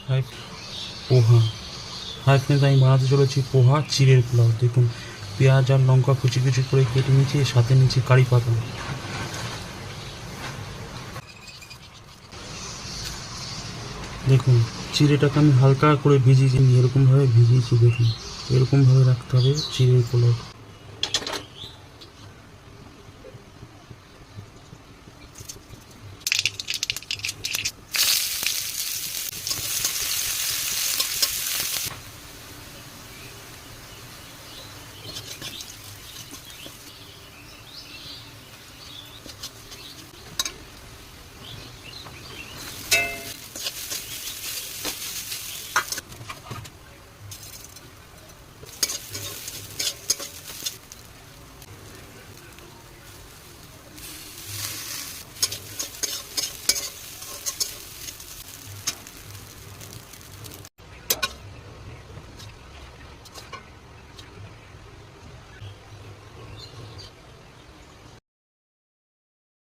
High পোহা। Hi friends, আমি বানাতে চলেছি পোহা চিড়ের পোলাও। দেখুন, পেঁয়াজ আর লঙ্কা কুচি কুচি করে কেটে নিয়েছি, সাথে নিয়েছি কারি পাতা। দেখুন, চিড়েটাকে আমি হালকা করে ভিজিয়েছি, এরকমভাবে ভিজিয়েছি। দেখুন, এরকমভাবে রাখতে হবে চিড়ের পোলাও।